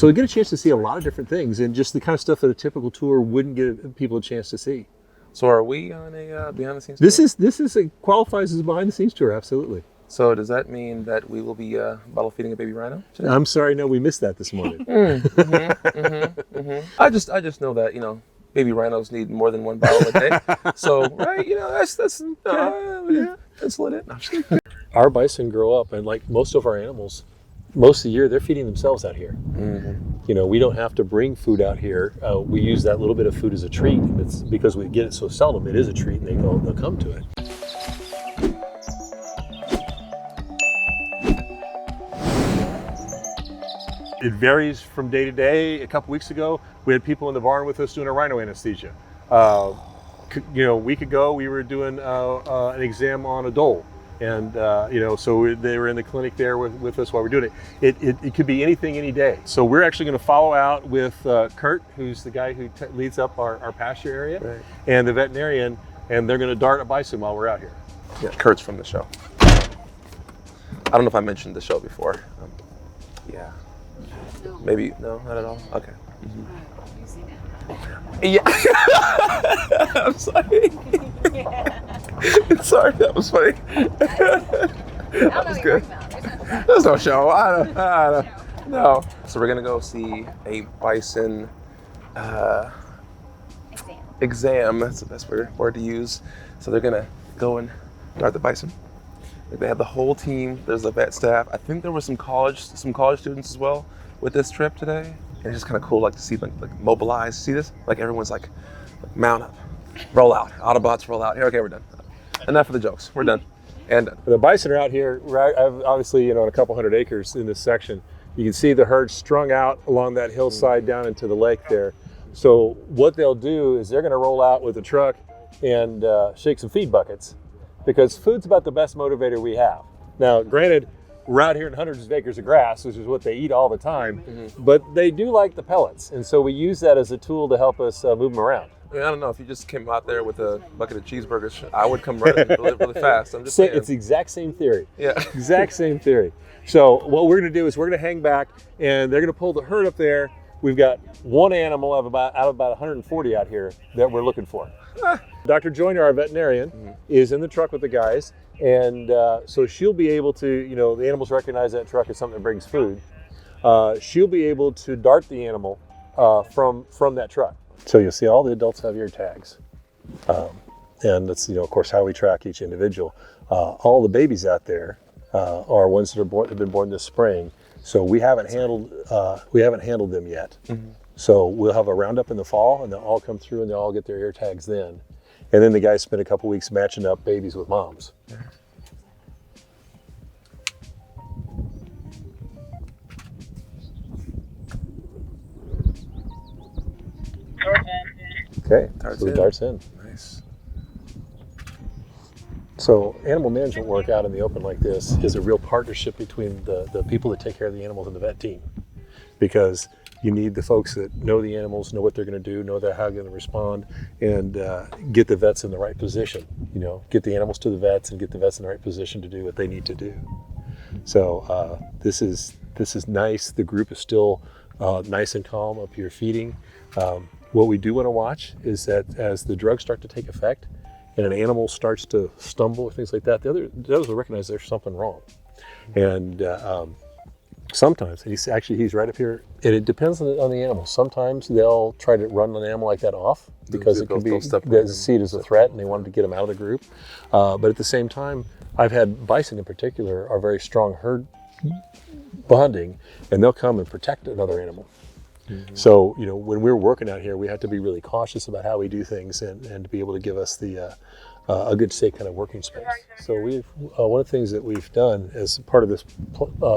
So we get a chance to see a lot of different things, and just the kind of stuff that a typical tour wouldn't give people a chance to see. So are we on a behind the scenes This tour? qualifies as a behind the scenes tour, absolutely. So does that mean that we will be bottle feeding a baby rhino today? I'm sorry, no, we missed that this morning. I just know that, you know, baby rhinos need more than one bottle a day. So, right, you know, that's let it. No, I'm just kidding. Our bison grow up, and like most of our animals, most of the year they're feeding themselves out here. You know, we don't have to bring food out here. We use that little bit of food as a treat. And it's because we get it so seldom, it is a treat, and they'll come to it. It varies from day to day. A couple weeks ago, we had people in the barn with us doing a rhino anesthesia. You know, a week ago, we were doing an exam on a dole. And, you know, so they were in the clinic there with us while we're doing it. It could be anything, any day. So we're actually going to follow out with Kurt, who's the guy who leads up our pasture area, right, and the veterinarian, and they're going to dart a bison while we're out here. Yeah, Kurt's from the show. I don't know if I mentioned the show before. Yeah. No. Maybe, no, not at all? Okay. You've seen it. Yeah. I'm sorry. Sorry, that was funny. That was good. There's no show. I don't know. So we're gonna go see a bison exam. That's the best word to use. So they're gonna go and dart the bison. They have the whole team. There's the vet staff. I think there were some college students as well with this trip today. And it's just kind of cool, like to see like mobilize. See this? Like everyone's like mount up, roll out, Autobots roll out. Here, okay, we're done. Enough of the jokes. We're done. And done. The bison are out here, right? Obviously, you know, on a couple hundred acres in this section. You can see the herd strung out along that hillside down into the lake there. So what they'll do is they're going to roll out with a truck and shake some feed buckets, because food's about the best motivator we have. Now, granted, we're out here in hundreds of acres of grass, which is what they eat all the time, but they do like the pellets. And so we use that as a tool to help us move them around. I mean, I don't know, if you just came out there with a bucket of cheeseburgers, I would come running really fast. I'm just saying. It's the exact same theory. Yeah. Exact same theory. So what we're going to do is we're going to hang back, and they're going to pull the herd up there. We've got one animal out of about 140 out here that we're looking for. Dr. Joyner, our veterinarian, is in the truck with the guys, and so she'll be able to, you know, the animals recognize that truck as something that brings food. She'll be able to dart the animal from that truck. So you'll see all the adults have ear tags, and that's, you know, of course, how we track each individual. All the babies out there are ones that have been born this spring, so we haven't handled them yet. So we'll have a roundup in the fall, and they'll all come through, and they'll all get their ear tags then. And then the guys spend a couple weeks matching up babies with moms. Okay, so the dart's in. Nice. So animal management work out in the open like this is a real partnership between the people that take care of the animals and the vet team, because you need the folks that know the animals, know what they're going to do, know how they're going to respond, and get the vets in the right position. You know, get the animals to the vets and get the vets in the right position to do what they need to do. So this is nice. The group is still nice and calm up here feeding. What we do want to watch is that as the drugs start to take effect and an animal starts to stumble or things like that, the others will recognize there's something wrong. And sometimes, he's right up here, and it depends on the animal. Sometimes they'll try to run an animal like that off because it can be, they see it as a threat and they wanted to get them out of the group. But at the same time, I've had bison in particular are very strong herd bonding, and they'll come and protect another animal. So, you know, when we're working out here, we have to be really cautious about how we do things and to be able to give us the a good, safe kind of working space. So we've one of the things that we've done as part of this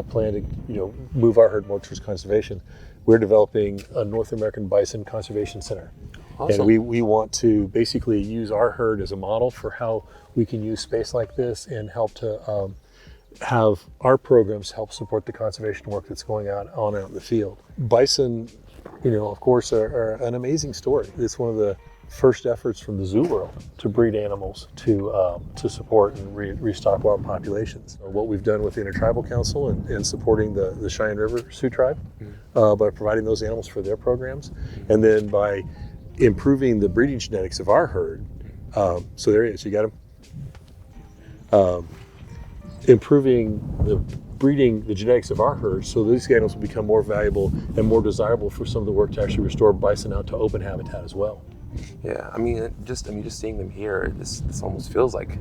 plan to, you know, move our herd more towards conservation, we're developing a North American Bison Conservation Center. Awesome. And we want to basically use our herd as a model for how we can use space like this and help to have our programs help support the conservation work that's going on out in the field. Bison, you know, of course, are an amazing story. It's one of the first efforts from the zoo world to breed animals to support and restock wild populations. What we've done with the Intertribal Council and supporting the Cheyenne River Sioux Tribe by providing those animals for their programs, and then by improving the breeding genetics of our herd. So there it is. You got them. Improving the genetics of our herd, so these animals will become more valuable and more desirable for some of the work to actually restore bison out to open habitat as well. Yeah, I mean, just seeing them here, this almost feels like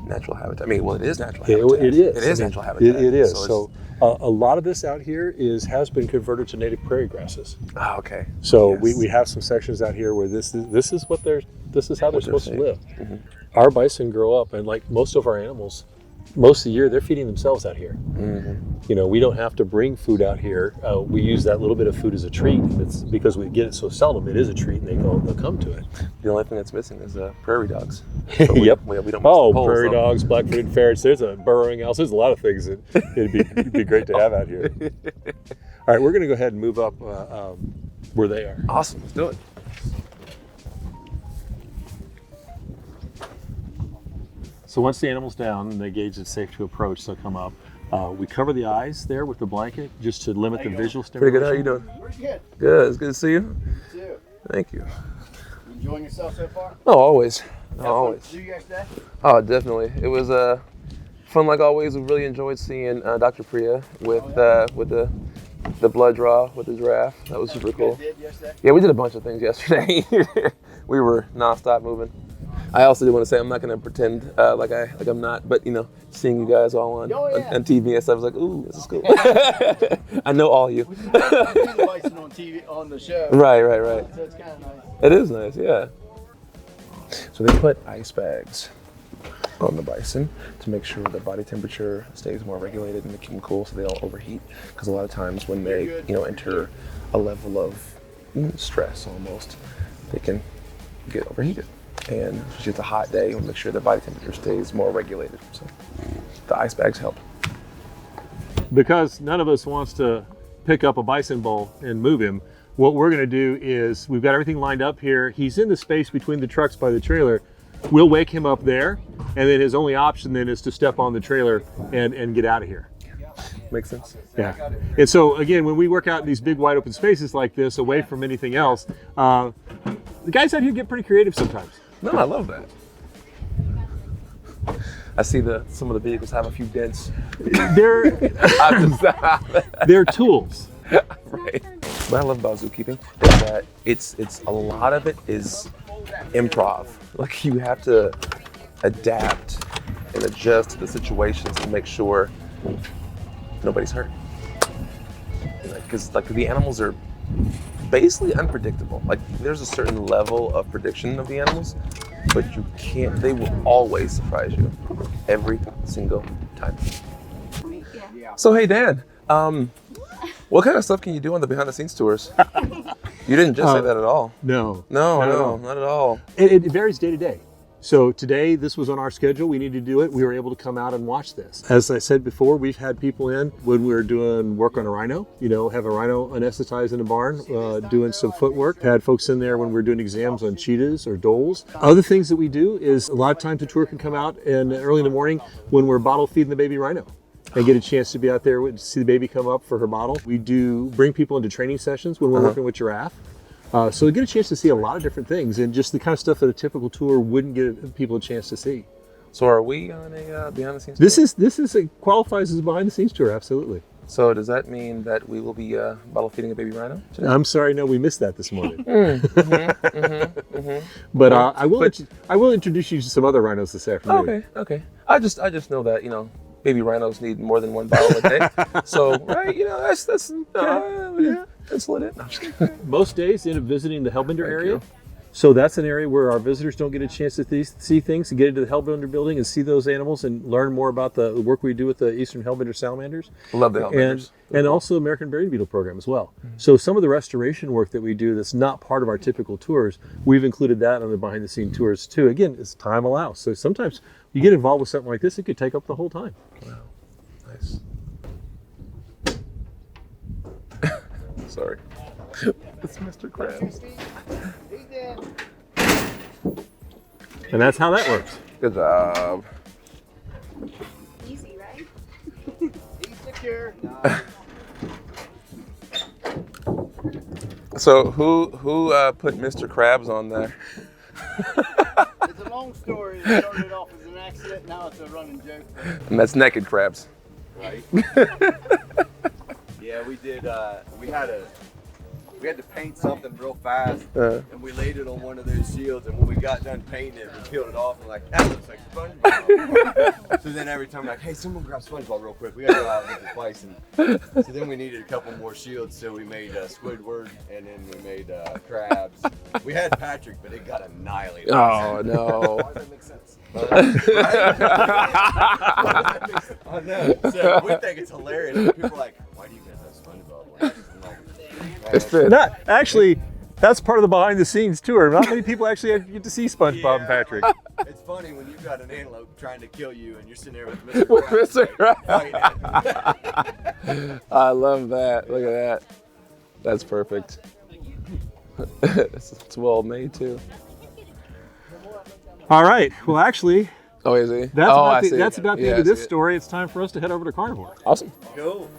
natural habitat. I mean, well, it is natural habitat. It is. It is natural habitat. It is. So a lot of this out here has been converted to native prairie grasses. oh, okay. So Yes. we have some sections out here where this is how they're supposed to safe. live. Mm-hmm. Our bison grow up, and like most of our animals, most of the year they're feeding themselves out here. Mm-hmm. We don't have to bring food out here. We use that little bit of food as a treat. It's because we get it so seldom. It is a treat, and they'll come to it. The only thing that's missing is prairie dogs. Yep. We don't miss Oh, the poles, prairie though. dogs, black-footed ferrets. There's a burrowing owls. There's a lot of things that it'd be great to have out here. All right, we're going to go ahead and move up where they are. Awesome. Let's do it. So once the animal's down and they gauge it's safe to approach, they'll come up. We cover the eyes there with the blanket just to limit the visual Pretty stimulation. good. How you doing? Pretty good. Good. It's good to see you. You too. Thank you. You enjoying yourself so far? Oh, always. Have Always. fun to do yesterday? Oh, definitely. It was fun like always. We really enjoyed seeing Dr. Priya with the blood draw with the giraffe. That was super You cool. guys did yesterday? Yeah, we did a bunch of things yesterday. We were nonstop moving. I also do want to say I'm not going to pretend like I'm not, but seeing you guys all on TV and stuff, I was like, ooh, this is cool. I know all you. We just watched the Bison on TV on the show. Right. So it's kind of nice. It is nice, yeah. So they put ice bags on the bison to make sure the body temperature stays more regulated and to keep them cool so they don't overheat. Because a lot of times when they, enter a level of stress almost, they can get overheated. And if it's a hot day, we'll make sure the body temperature stays more regulated. So the ice bags help. Because none of us wants to pick up a bison bull and move him, what we're going to do is we've got everything lined up here. He's in the space between the trucks by the trailer. We'll wake him up there, and then his only option then is to step on the trailer and get out of here. Makes sense. Yeah. And so again, when we work out in these big wide open spaces like this, away from anything else, the guys out here get pretty creative sometimes. No, I love that. I see some of the vehicles have a few dents. They're tools. Right. What I love about zookeeping is that it's a lot of it is improv. Like you have to adapt and adjust to the situations to make sure nobody's hurt. Because the animals are basically unpredictable. Like there's a certain level of prediction of the animals, but they will always surprise you every single time. Yeah. So hey Dan, what kind of stuff can you do on the behind the scenes tours? You didn't just say that at all. No, No, not at all. not at all. It varies day to day. So today, this was on our schedule. We needed to do it. We were able to come out and watch this. As I said before, we've had people in when we were doing work on a rhino, have a rhino anesthetized in a barn, doing some footwork. Had folks in there when we were doing exams on cheetahs or dholes. Other things that we do is a lot of times the tour can come out and early in the morning when we're bottle feeding the baby rhino and get a chance to be out there to see the baby come up for her bottle. We do bring people into training sessions when we're working with giraffe. So we get a chance to see a lot of different things and just the kind of stuff that a typical tour wouldn't give people a chance to see. So are we on a behind the scenes This tour? qualifies as a behind the scenes tour, absolutely. So does that mean that we will be bottle feeding a baby rhino today? I'm sorry, no, we missed that this morning. But I will introduce you to some other rhinos this afternoon. Okay. I just know that baby rhinos need more than one bottle a day. So right, that's let it. No, I'm just kidding. Most days end up visiting the Hellbender area. you. So that's an area where our visitors don't get a chance to see things, to get into the Hellbender building and see those animals and learn more about the work we do with the Eastern Hellbender salamanders. Love the Hellbenders. And also American Berry Beetle program as well. So some of the restoration work that we do that's not part of our typical tours, we've included that on the behind the scene tours too. Again, as time allows. So sometimes you get involved with something like this, it could take up the whole time. Wow, nice. Sorry. It's Mr. Krabs. Hey, Dan. And that's how that works. Good job. Easy, right? He's secure. So who put Mr. Krabs on there? It's a long story. It started off as an accident. Now it's a running joke. And that's naked crabs. Right? Yeah, we did. We had to paint something real fast, and we laid it on one of those shields. And when we got done painting it, we peeled it off and like, that looks like SpongeBob. So then every time we're like, hey, someone grab SpongeBob real quick. We gotta go out and get this Bison. So then we needed a couple more shields, so we made Squidward, and then we made crabs. We had Patrick, but it got annihilated. Oh no. Why does that make sense? I know. So we think it's hilarious. People are like, why do you guys have SpongeBob? I'm like, It fit. Not actually. That's part of the behind the scenes tour. Not many people actually get to see SpongeBob and Patrick. It's funny when you've got an antelope trying to kill you and you're sitting there with Mr. With Krabs, Mr. fighting. I love that. Look at that. That's perfect. It's well made too. All right. Well, actually, Oh, is he? that's oh, about I the, see. that's about the Yeah, end I of this see it. story. It's time for us to head over to Carnivore. Awesome. Cool.